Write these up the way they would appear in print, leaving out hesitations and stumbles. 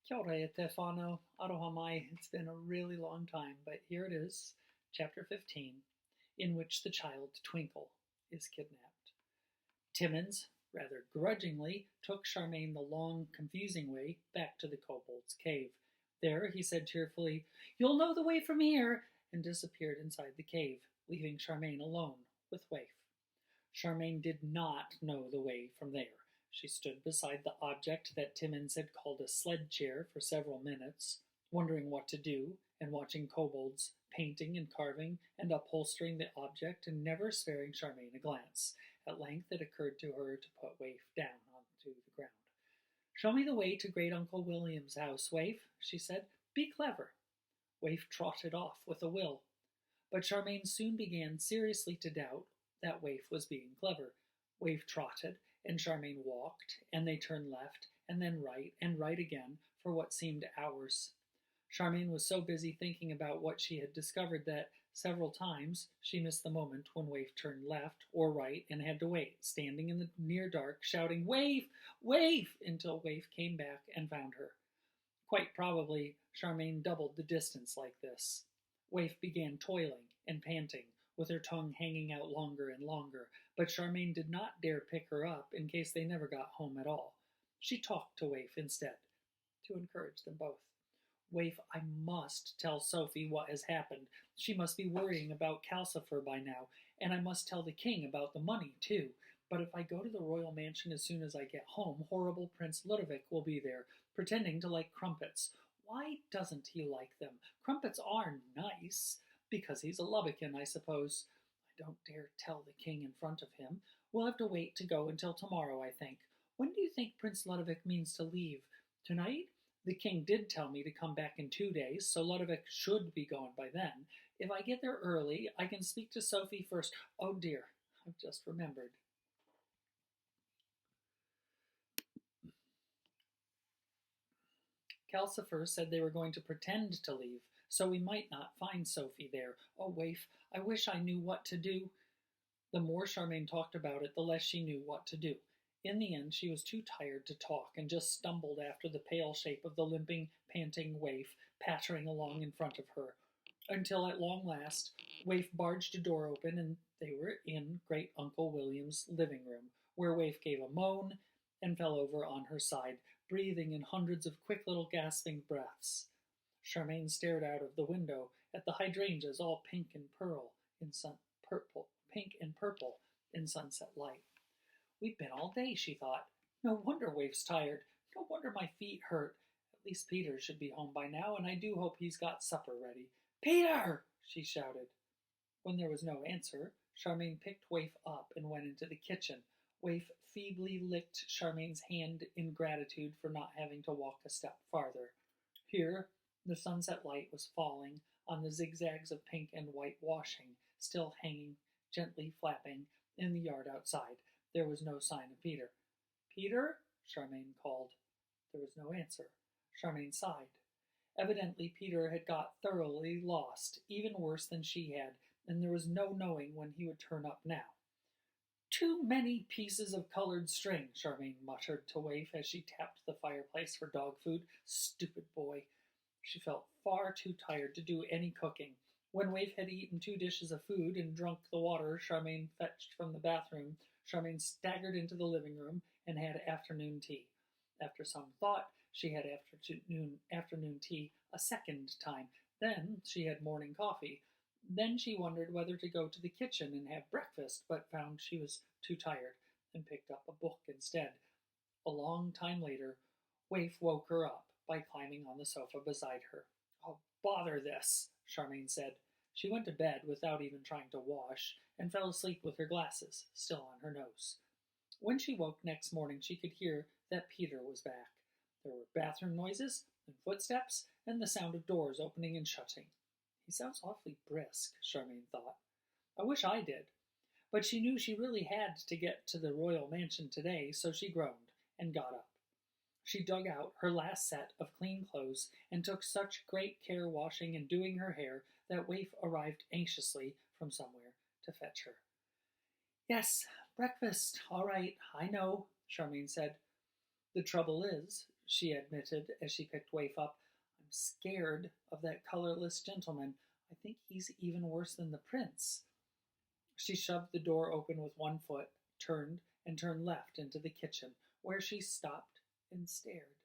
Kia ora e te whānau, aroha mai. It's been a really long time, but here it is, chapter 15, in which the child Twinkle is kidnapped. Timmins, rather grudgingly, took Charmaine the long, confusing way back to the kobold's cave. There, he said cheerfully, "You'll know the way from here," and disappeared inside the cave, leaving Charmaine alone with Waif. Charmaine did not know the way from there. She stood beside the object that Timmins had called a sled chair for several minutes, wondering what to do, and watching kobolds painting and carving and upholstering the object, and never sparing Charmaine a glance. At length it occurred to her to put Waif down onto the ground. "Show me the way to Great Uncle William's house, Waif," she said. "Be clever." Waif trotted off with a will. But Charmaine soon began seriously to doubt that Waif was being clever. Waif trotted, and Charmaine walked, and they turned left, and then right, and right again, for what seemed hours. Charmaine was so busy thinking about what she had discovered that several times she missed the moment when Waif turned left or right and had to wait, standing in the near dark, shouting, "Waif! Waif!" until Waif came back and found her. Quite probably, Charmaine doubled the distance like this. Waif began toiling and panting, with her tongue hanging out longer and longer, but Charmaine did not dare pick her up in case they never got home at all. She talked to Waif instead, to encourage them both. "Waif, I must tell Sophie what has happened. She must be worrying about Calcifer by now, and I must tell the king about the money, too. But if I go to the royal mansion as soon as I get home, horrible Prince Ludovic will be there, pretending to like crumpets. Why doesn't he like them? Crumpets are nice. Because he's a Lubbocken, I suppose. I don't dare tell the king in front of him. We'll have to wait to go until tomorrow, I think. When do you think Prince Ludovic means to leave? Tonight? The king did tell me to come back in 2 days, so Ludovic should be gone by then. If I get there early, I can speak to Sophie first. Oh dear, I've just remembered." Calcifer said they were going to pretend to leave, so we might not find Sophie there. Oh, Waif, I wish I knew what to do. The more Charmaine talked about it, the less she knew what to do. In the end, she was too tired to talk and just stumbled after the pale shape of the limping, panting Waif pattering along in front of her, until at long last Waif barged a door open and they were in Great Uncle William's living room, where Waif gave a moan and fell over on her side, breathing in hundreds of quick little gasping breaths. Charmaine stared out of the window at the hydrangeas all pink and purple in sunset light. "We've been all day," she thought. "No wonder Waif's tired. No wonder my feet hurt. At least Peter should be home by now, and I do hope he's got supper ready. Peter!" she shouted. When there was no answer, Charmaine picked Waif up and went into the kitchen. Waif feebly licked Charmaine's hand in gratitude for not having to walk a step farther. Here, the sunset light was falling on the zigzags of pink and white washing, still hanging, gently flapping, in the yard outside. There was no sign of Peter. "Peter?" Charmaine called. There was no answer. Charmaine sighed. Evidently Peter had got thoroughly lost, even worse than she had, and there was no knowing when he would turn up now. "Too many pieces of colored string," Charmaine muttered to Waif as she tapped the fireplace for dog food. "Stupid boy." She felt far too tired to do any cooking. When Waif had eaten 2 dishes of food and drunk the water Charmaine fetched from the bathroom, Charmaine staggered into the living room and had afternoon tea. After some thought, she had afternoon tea a second time. Then she had morning coffee. Then she wondered whether to go to the kitchen and have breakfast, but found she was too tired and picked up a book instead. A long time later, Waif woke her up by climbing on the sofa beside her. "Oh, bother this," Charmaine said. She went to bed without even trying to wash, and fell asleep with her glasses still on her nose. When she woke next morning, she could hear that Peter was back. There were bathroom noises and footsteps and the sound of doors opening and shutting. He sounds awfully brisk, Charmaine thought. I wish I did. But she knew she really had to get to the royal mansion today, so she groaned and got up. She dug out her last set of clean clothes and took such great care washing and doing her hair that Waif arrived anxiously from somewhere to fetch her. "Yes, breakfast, all right, I know," Charmaine said. "The trouble is," she admitted as she picked Waif up. I'm scared of that colorless gentleman. I think he's even worse than the prince. She shoved the door open with one foot, turned left into the kitchen, where she stopped and stared.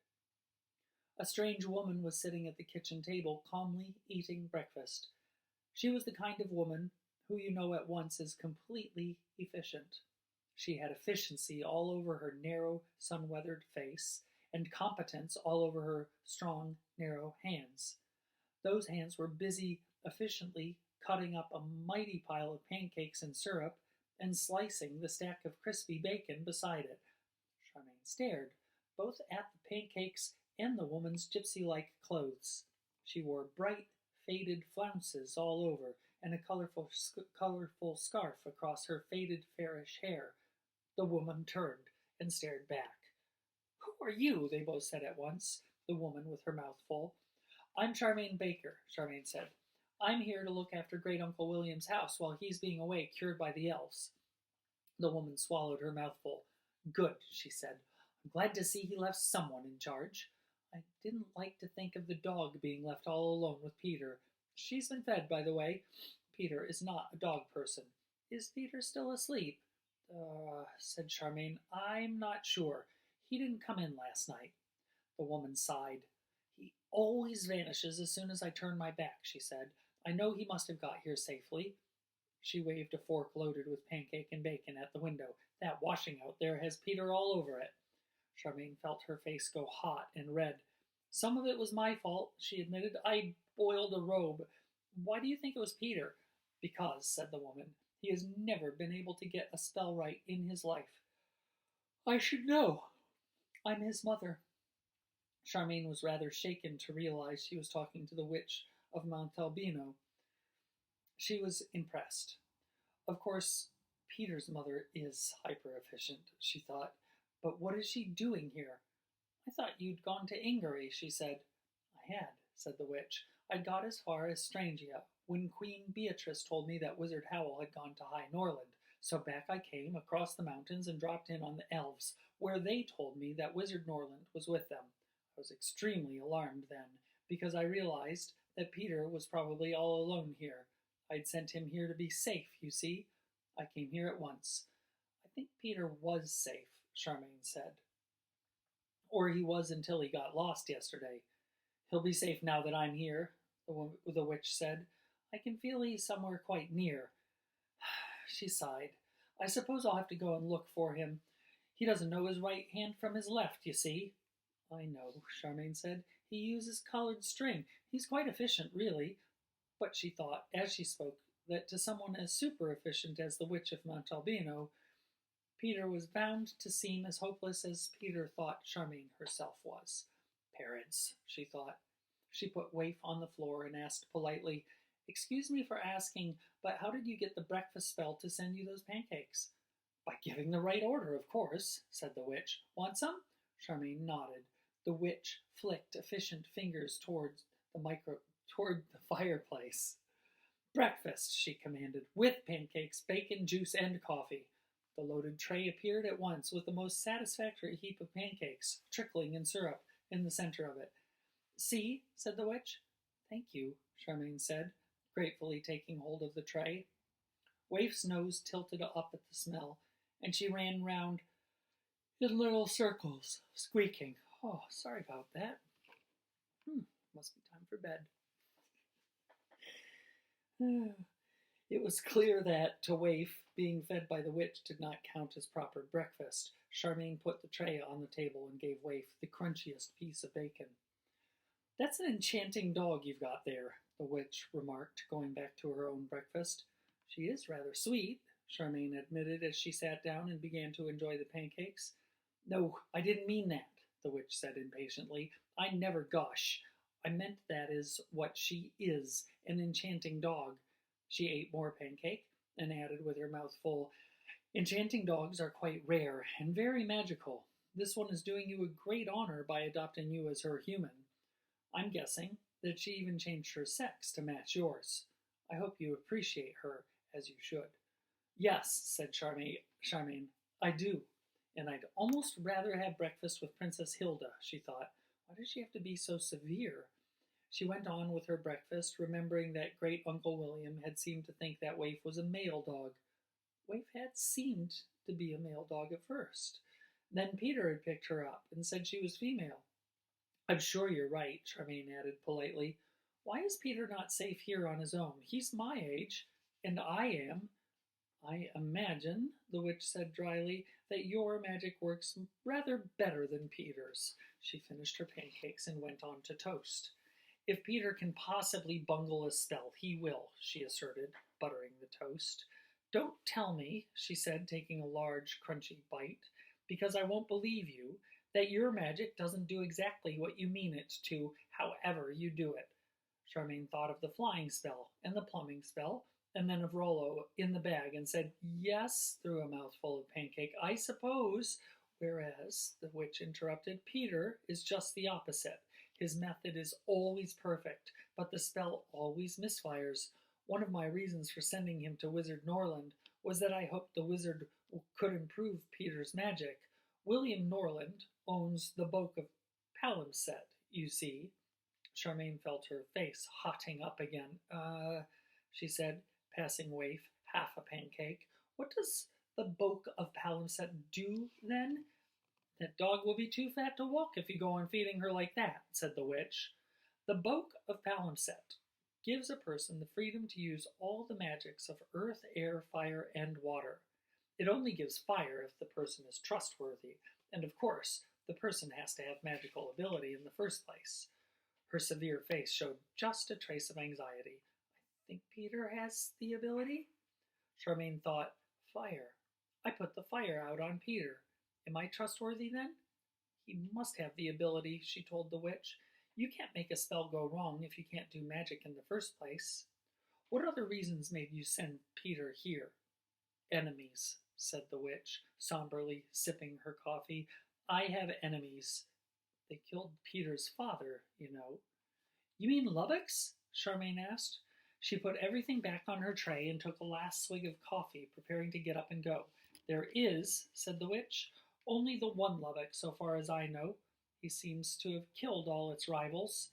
A strange woman was sitting at the kitchen table, calmly eating breakfast. She was the kind of woman who you know at once is completely efficient. She had efficiency all over her narrow, sun-weathered face, and competence all over her strong, narrow hands. Those hands were busy efficiently cutting up a mighty pile of pancakes and syrup and slicing the stack of crispy bacon beside it. Charmaine stared, both at the pancakes and the woman's gypsy-like clothes. She wore bright, faded flounces all over, and a colorful scarf across her faded, fairish hair. The woman turned and stared back. Who are you? They both said at once, the woman with her mouth full. I'm Charmaine Baker, Charmaine said. I'm here to look after Great Uncle William's house while he's being away cured by the elves. The woman swallowed her mouthful. Good, she said. I'm glad to see he left someone in charge. I didn't like to think of the dog being left all alone with Peter. She's been fed, by the way. Peter is not a dog person. Is Peter still asleep? Said Charmaine. I'm not sure. He didn't come in last night. The woman sighed. He always vanishes as soon as I turn my back, she said. I know he must have got here safely. She waved a fork loaded with pancake and bacon at the window. That washing out there has Peter all over it. Charmaine felt her face go hot and red. Some of it was my fault, she admitted. I boiled a robe. Why do you think it was Peter? Because, said the woman, he has never been able to get a spell right in his life. I should know. I'm his mother. Charmaine was rather shaken to realize she was talking to the witch of Montalbino. She was impressed. Of course, Peter's mother is hyper-efficient, she thought. But what is she doing here? I thought you'd gone to Ingery, she said. I had, said the witch. I got as far as Strangia, when Queen Beatrice told me that Wizard Howl had gone to High Norland. So back I came, across the mountains, and dropped in on the elves, where they told me that Wizard Norland was with them. I was extremely alarmed then, because I realized that Peter was probably all alone here. I'd sent him here to be safe, you see. I came here at once. I think Peter was safe, Charmaine said. Or he was until he got lost yesterday. He'll be safe now that I'm here, the witch said. I can feel he's somewhere quite near. She sighed. I suppose I'll have to go and look for him. He doesn't know his right hand from his left, you see. I know, Charmaine said. He uses colored string. He's quite efficient, really. But she thought, as she spoke, that to someone as super efficient as the Witch of Montalbino, Peter was bound to seem as hopeless as Peter thought Charmaine herself was. Parents, she thought. She put Waif on the floor and asked politely, Excuse me for asking, but how did you get the breakfast spell to send you those pancakes? By giving the right order, of course, said the witch. Want some? Charmaine nodded. The witch flicked efficient fingers toward the fireplace. Breakfast, she commanded, with pancakes, bacon, juice, and coffee. The loaded tray appeared at once with the most satisfactory heap of pancakes, trickling in syrup, in the center of it. See, said the witch. Thank you, Charmaine said, gratefully taking hold of the tray. Waif's nose tilted up at the smell, and she ran round in little circles, squeaking. Oh, sorry about that. Must be time for bed. It was clear that, to Waif, being fed by the witch did not count as proper breakfast. Charmaine put the tray on the table and gave Waif the crunchiest piece of bacon. That's an enchanting dog you've got there, the witch remarked, going back to her own breakfast. She is rather sweet, Charmaine admitted as she sat down and began to enjoy the pancakes. No, I didn't mean that, the witch said impatiently. I never gush. I meant that is what she is, an enchanting dog. She ate more pancake and added with her mouth full, Enchanting dogs are quite rare and very magical. This one is doing you a great honor by adopting you as her human. I'm guessing that she even changed her sex to match yours. I hope you appreciate her as you should. Yes, said Charmaine, I do. And I'd almost rather have breakfast with Princess Hilda, she thought. Why does she have to be so severe? She went on with her breakfast, remembering that great Uncle William had seemed to think that Waif was a male dog. Waif had seemed to be a male dog at first. Then Peter had picked her up and said she was female. I'm sure you're right, Charmaine added politely. Why is Peter not safe here on his own? He's my age, and I am. I imagine, the witch said dryly, that your magic works rather better than Peter's. She finished her pancakes and went on to toast. If Peter can possibly bungle a spell, he will, she asserted, buttering the toast. Don't tell me, she said, taking a large, crunchy bite, because I won't believe you, that your magic doesn't do exactly what you mean it to, however you do it. Charmaine thought of the flying spell and the plumbing spell, and then of Rollo in the bag, and said, yes, through a mouthful of pancake, I suppose, whereas, the witch interrupted, Peter is just the opposite. His method is always perfect, but the spell always misfires. One of my reasons for sending him to Wizard Norland was that I hoped the wizard could improve Peter's magic. William Norland owns the Book of Palimpsest, you see. Charmaine felt her face hotting up again. She said, passing Waif half a pancake. What does the Book of Palimpsest do, then? That dog will be too fat to walk if you go on feeding her like that, said the witch. The Book of Palimpsest gives a person the freedom to use all the magics of earth, air, fire, and water. It only gives fire if the person is trustworthy, and of course, the person has to have magical ability in the first place. Her severe face showed just a trace of anxiety. I think Peter has the ability? Charmaine thought, fire. I put the fire out on Peter. Am I trustworthy then? He must have the ability, she told the witch. You can't make a spell go wrong if you can't do magic in the first place. What other reasons made you send Peter here? Enemies, said the witch, somberly sipping her coffee. I have enemies. They killed Peter's father, you know. You mean Lubbocks? Charmaine asked. She put everything back on her tray and took a last swig of coffee, preparing to get up and go. There is, said the witch, only the one Lubbock, so far as I know. He seems to have killed all its rivals.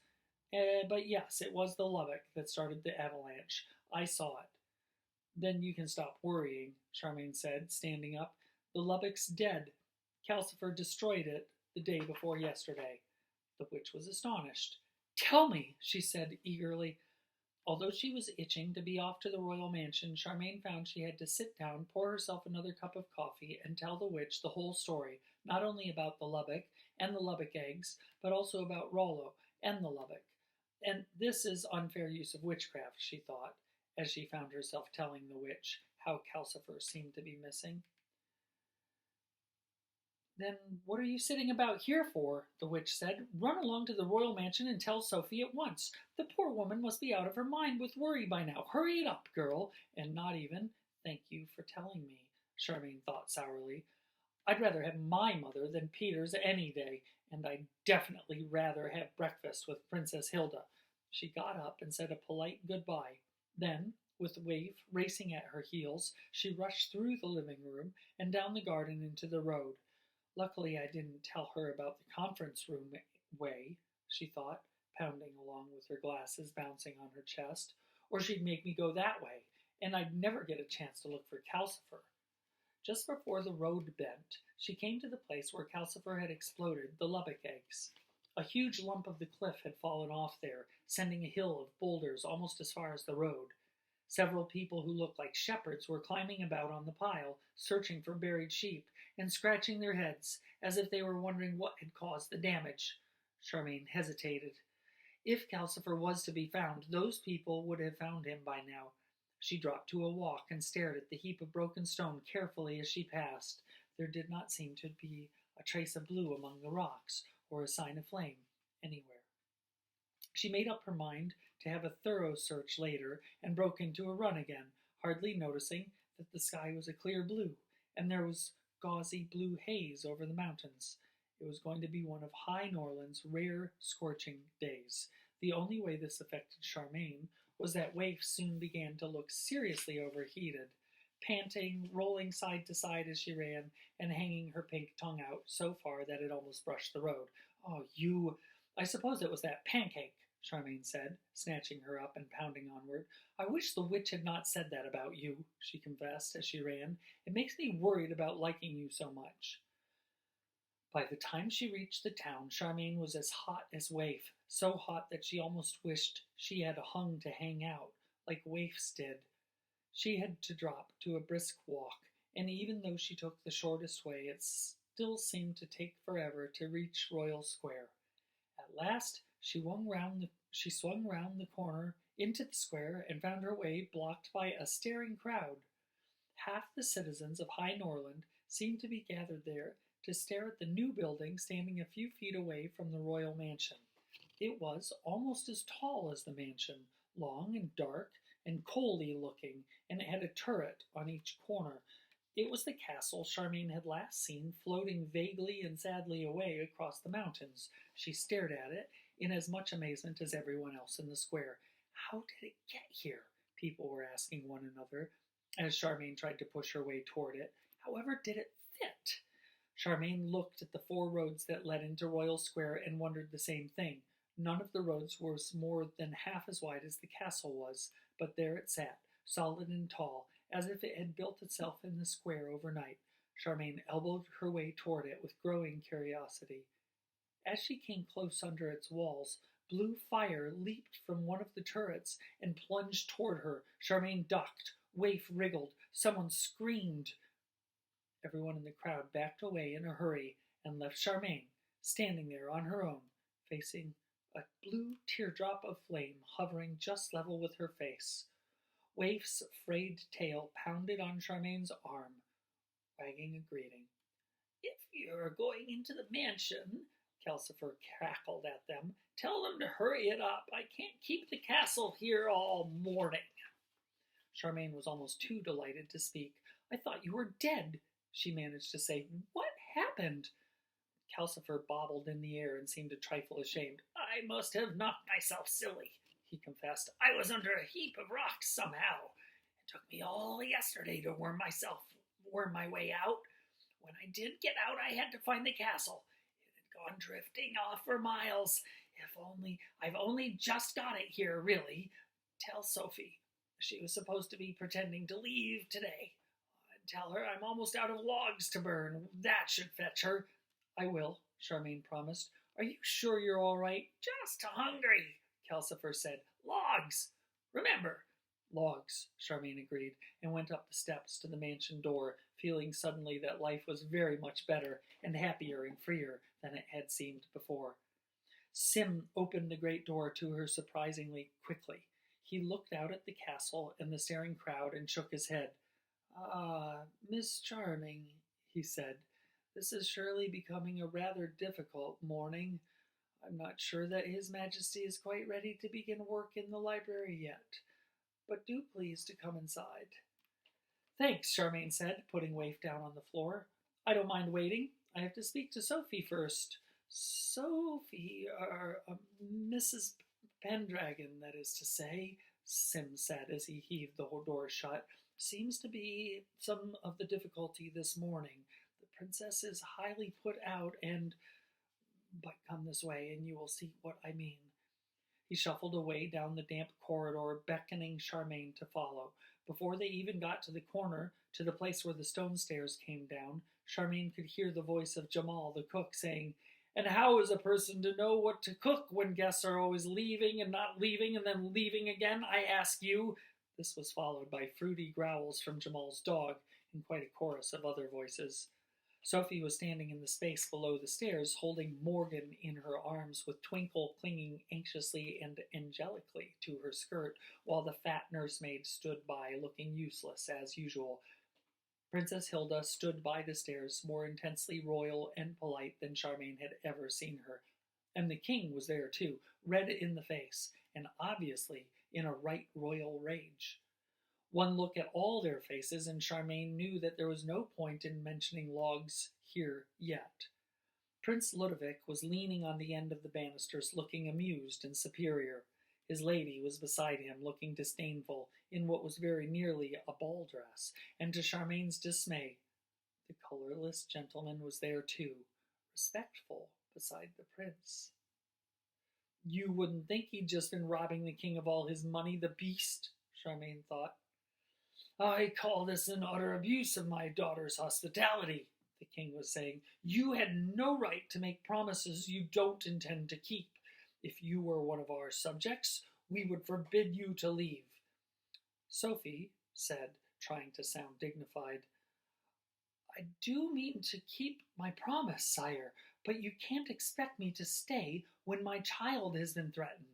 But yes, it was the Lubbock that started the avalanche. I saw it. Then you can stop worrying, Charmaine said, standing up. The Lubbock's dead. Calcifer destroyed it the day before yesterday. The witch was astonished. Tell me, she said eagerly. Although she was itching to be off to the royal mansion, Charmaine found she had to sit down, pour herself another cup of coffee, and tell the witch the whole story, not only about the Lubbock and the Lubbock eggs, but also about Rollo and the Lubbock. And this is unfair use of witchcraft, she thought, as she found herself telling the witch how Calcifer seemed to be missing. Then what are you sitting about here for? The witch said. Run along to the royal mansion and tell Sophie at once. The poor woman must be out of her mind with worry by now. Hurry it up, girl. And not even, thank you for telling me, Charmaine thought sourly. I'd rather have my mother than Peter's any day, and I'd definitely rather have breakfast with Princess Hilda. She got up and said a polite goodbye. Then, with Waif racing at her heels, she rushed through the living room and down the garden into the road. Luckily, I didn't tell her about the conference room way, she thought, pounding along with her glasses bouncing on her chest, or she'd make me go that way, and I'd never get a chance to look for Calcifer. Just before the road bent, she came to the place where Calcifer had exploded the Lubbock eggs. A huge lump of the cliff had fallen off there, sending a hill of boulders almost as far as the road. Several people who looked like shepherds were climbing about on the pile, searching for buried sheep, and scratching their heads, as if they were wondering what had caused the damage. Charmaine hesitated. If Calcifer was to be found, those people would have found him by now. She dropped to a walk and stared at the heap of broken stone carefully as she passed. There did not seem to be a trace of blue among the rocks, or a sign of flame anywhere. She made up her mind to have a thorough search later, and broke into a run again, hardly noticing that the sky was a clear blue, and there was gauzy blue haze over the mountains. It was going to be one of High Norland's rare scorching days. The only way this affected Charmaine was that Waif soon began to look seriously overheated. panting, rolling side to side as she ran, and hanging her pink tongue out so far that it almost brushed the road. "Oh, you... I suppose it was that pancake," Charmaine said, snatching her up and pounding onward. "I wish the witch had not said that about you," she confessed as she ran. "It makes me worried about liking you so much." By the time she reached the town, Charmaine was as hot as Waif, so hot that she almost wished she had hung to hang out, like Waif's did. She had to drop to a brisk walk, and even though she took the shortest way, it still seemed to take forever to reach Royal Square. At last, she swung round the corner into the square and found her way blocked by a staring crowd. Half the citizens of High Norland seemed to be gathered there to stare at the new building standing a few feet away from the royal mansion. It was almost as tall as the mansion, long and dark and coaly looking, and it had a turret on each corner. It was the castle Charmaine had last seen floating vaguely and sadly away across the mountains. She stared at it in as much amazement as everyone else in the square. How did it get here? People were asking one another as Charmaine tried to push her way toward it. However did it fit? Charmaine looked at the 4 roads that led into Royal Square and wondered the same thing. None of the roads was more than half as wide as the castle was, but there it sat, solid and tall, as if it had built itself in the square overnight. Charmaine elbowed her way toward it with growing curiosity. As she came close under its walls, blue fire leaped from one of the turrets and plunged toward her. Charmaine ducked. Waif wriggled. Someone screamed. Everyone in the crowd backed away in a hurry and left Charmaine standing there on her own, facing a blue teardrop of flame hovering just level with her face. Waif's frayed tail pounded on Charmaine's arm, wagging a greeting. "If you're going into the mansion," Calcifer cackled at them, "tell them to hurry it up. I can't keep the castle here all morning." Charmaine was almost too delighted to speak. "I thought you were dead," she managed to say. "What happened?" Calcifer bobbled in the air and seemed a trifle ashamed. "I must have knocked myself silly," he confessed. "I was under a heap of rocks somehow. It took me all yesterday to worm my way out. When I did get out, I had to find the castle. It had gone drifting off for miles. I've only just got it here, really. Tell Sophie. She was supposed to be pretending to leave today. Tell her I'm almost out of logs to burn. That should fetch her." "I will," Charmaine promised. "Are you sure you're all right?" "Just hungry," Calcifer said. "Logs. Remember." "Logs," Charmaine agreed, and went up the steps to the mansion door, feeling suddenly that life was very much better and happier and freer than it had seemed before. Sim opened the great door to her surprisingly quickly. He looked out at the castle and the staring crowd and shook his head. "Ah, Miss Charming," he said, "this is surely becoming a rather difficult morning. I'm not sure that His Majesty is quite ready to begin work in the library yet, but do please to come inside." "Thanks," Charmaine said, putting Waif down on the floor. "I don't mind waiting. I have to speak to Sophie first." "Sophie, Mrs. Pendragon, that is to say," Sim said as he heaved the door shut. "Seems to be some of the difficulty this morning. The princess is highly put out but come this way, and you will see what I mean." He shuffled away down the damp corridor, beckoning Charmaine to follow. Before they even got to the corner, to the place where the stone stairs came down, Charmaine could hear the voice of Jamal, the cook, saying, "And how is a person to know what to cook when guests are always leaving and not leaving and then leaving again, I ask you?" This was followed by fruity growls from Jamal's dog and quite a chorus of other voices. Sophie was standing in the space below the stairs, holding Morgan in her arms, with Twinkle clinging anxiously and angelically to her skirt, while the fat nursemaid stood by, looking useless as usual. Princess Hilda stood by the stairs, more intensely royal and polite than Charmaine had ever seen her. And the king was there too, red in the face, and obviously in a right royal rage. One look at all their faces, and Charmaine knew that there was no point in mentioning logs here yet. Prince Ludovic was leaning on the end of the banisters, looking amused and superior. His lady was beside him, looking disdainful in what was very nearly a ball dress, and to Charmaine's dismay, the colorless gentleman was there too, respectful beside the prince. You wouldn't think he'd just been robbing the king of all his money, the beast, Charmaine thought. I call this an utter abuse of my daughter's hospitality, the king was saying. You had no right to make promises you don't intend to keep. If you were one of our subjects, we would forbid you to leave. Sophie said, trying to sound dignified, I do mean to keep my promise, sire, but you can't expect me to stay when my child has been threatened.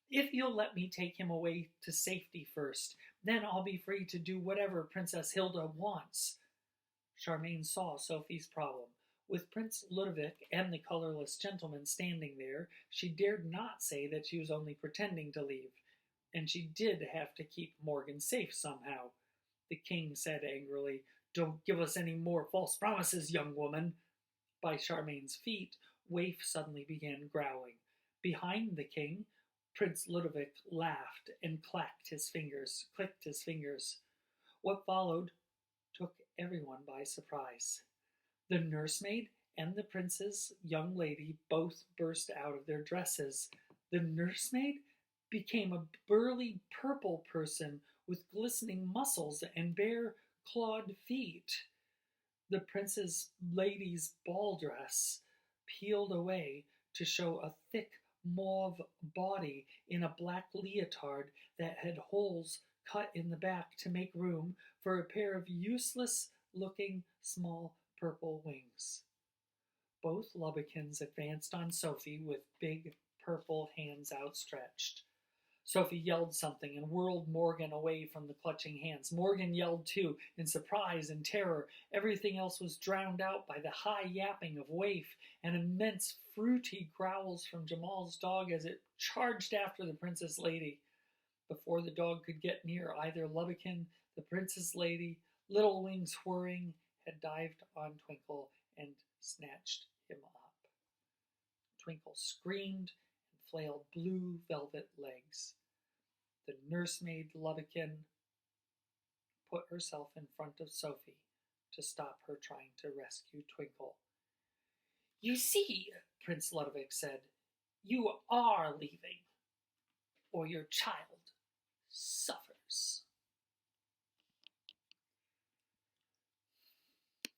If you'll let me take him away to safety first, then I'll be free to do whatever Princess Hilda wants. Charmaine saw Sophie's problem. With Prince Ludovic and the colorless gentleman standing there, she dared not say that she was only pretending to leave, and she did have to keep Morgan safe somehow. The king said angrily, Don't give us any more false promises, young woman. By Charmaine's feet, Waif suddenly began growling. Behind the king, Prince Ludovic laughed and clicked his fingers. What followed took everyone by surprise. The nursemaid and the prince's young lady both burst out of their dresses. The nursemaid became a burly purple person with glistening muscles and bare clawed feet. The prince's lady's ball dress peeled away to show a thick mauve body in a black leotard that had holes cut in the back to make room for a pair of useless-looking small purple wings. Both Lubbekins advanced on Sophie with big purple hands outstretched. Sophie yelled something and whirled Morgan away from the clutching hands. Morgan yelled too, in surprise and terror. Everything else was drowned out by the high yapping of Waif and immense fruity growls from Jamal's dog as it charged after the princess lady. Before the dog could get near either Lubbekin, the princess lady, little wings whirring, had dived on Twinkle and snatched him up. Twinkle screamed and flailed blue velvet legs. The nursemaid Lubbekin put herself in front of Sophie to stop her trying to rescue Twinkle. You see, Prince Ludovic said, you are leaving, or your child suffers.